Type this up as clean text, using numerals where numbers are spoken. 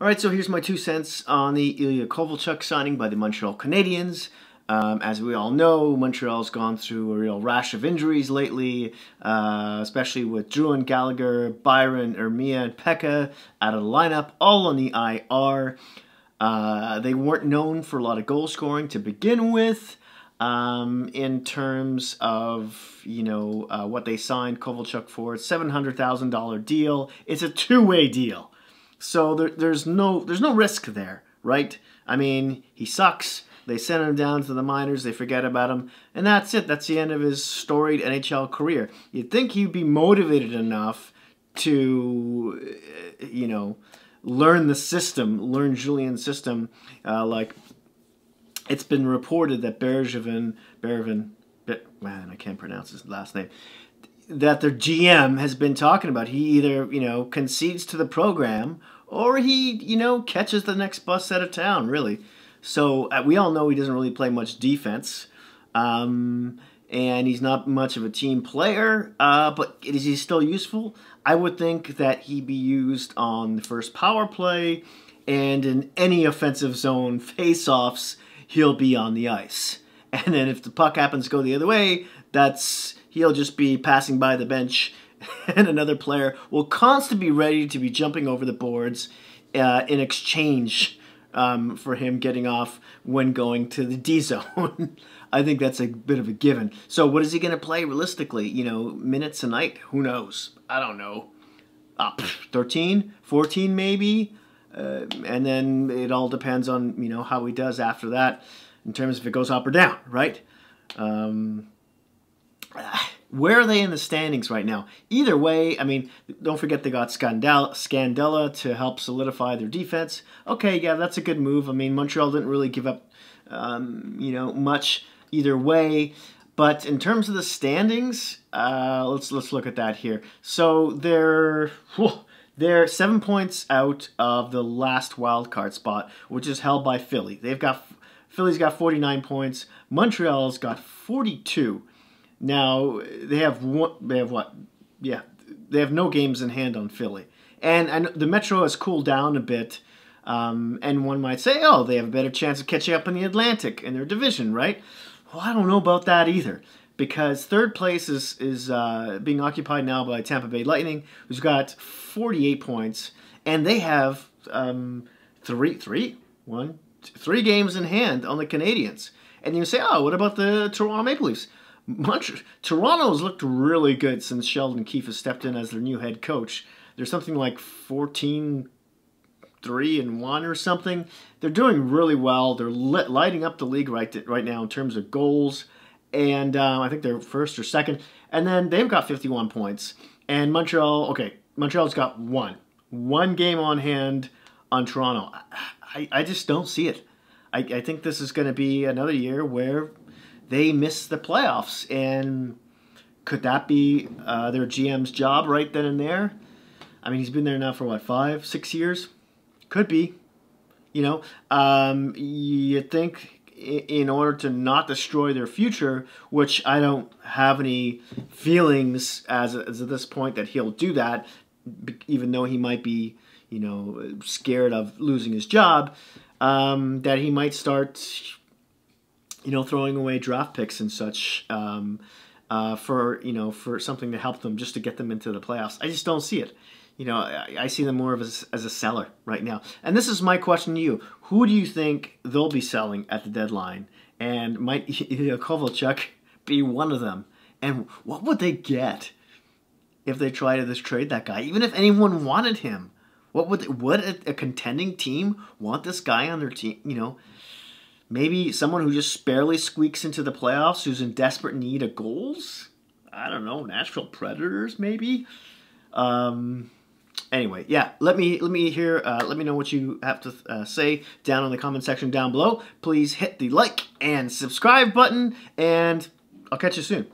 All right, so here's my 2 cents on the Ilya Kovalchuk signing by the Montreal Canadiens. As we all know, Montreal's gone through a real rash of injuries lately, especially with Druin, Gallagher, Byron, Ermia, and Pekka out of the lineup, all on the IR. They weren't known for a lot of goal scoring to begin with. In terms of, what they signed Kovalchuk for, $700,000 deal. It's a two-way deal. So there's no risk there, right? I mean, he sucks. They send him down to the minors. They forget about him. And that's it. That's the end of his storied NHL career. You'd think he'd be motivated enough to, learn the system, learn Julian's system. Like, it's been reported that Bergevin, man, I can't pronounce his last name, that their GM has been talking about. He either, concedes to the program or he, catches the next bus out of town, really. So we all know he doesn't really play much defense. And he's not much of a team player. But is he still useful? I would think that he'd be used on the first power play and in any offensive zone face-offs, he'll be on the ice. And then if the puck happens to go the other way, he'll just be passing by the bench, and another player will constantly be ready to be jumping over the boards in exchange for him getting off when going to the D zone. I think that's a bit of a given. So what is he going to play realistically? Minutes a night? Who knows? I don't know. 13, 14 maybe? And then it all depends on, how he does after that in terms of if it goes up or down, right? Where are they in the standings right now? Either way, I mean, don't forget they got Scandella to help solidify their defense. Okay, yeah, that's a good move. I mean, Montreal didn't really give up, much either way. But in terms of the standings, let's look at that here. So they're 7 points out of the last wild card spot, which is held by Philly. Philly's got 49 points. Montreal's got 42. Now they have what? Yeah, they have no games in hand on Philly, and the Metro has cooled down a bit. And one might say, oh, they have a better chance of catching up in the Atlantic in their division, right? Well, I don't know about that either, because third place is being occupied now by Tampa Bay Lightning, who's got 48 points, and they have three games in hand on the Canadiens. And you say, oh, what about the Toronto Maple Leafs? Toronto's looked really good since Sheldon Keefe has stepped in as their new head coach. There's something like 14-3-1 or something. They're doing really well. They're lighting up the league right now in terms of goals. And I think they're first or second. And then they've got 51 points. And Montreal's got one game on hand on Toronto. I just don't see it. I think this is going to be another year where they miss the playoffs. And could that be their GM's job right then and there? I mean, he's been there now for, 5, 6 years? Could be. You think in order to not destroy their future, which I don't have any feelings as at this point that he'll do that, even though he might be, scared of losing his job, that he might start, throwing away draft picks and such for something to help them just to get them into the playoffs. I just don't see it. I see them more as a seller right now. And this is my question to you. Who do you think they'll be selling at the deadline? And might Kovalchuk be one of them? And what would they get if they try to trade that guy? Even if anyone wanted him, would a contending team want this guy on their team? Maybe someone who just barely squeaks into the playoffs, who's in desperate need of goals? I don't know, Nashville Predators maybe? Anyway, yeah, let me know what you have to say down in the comment section down below. Please hit the like and subscribe button, and I'll catch you soon.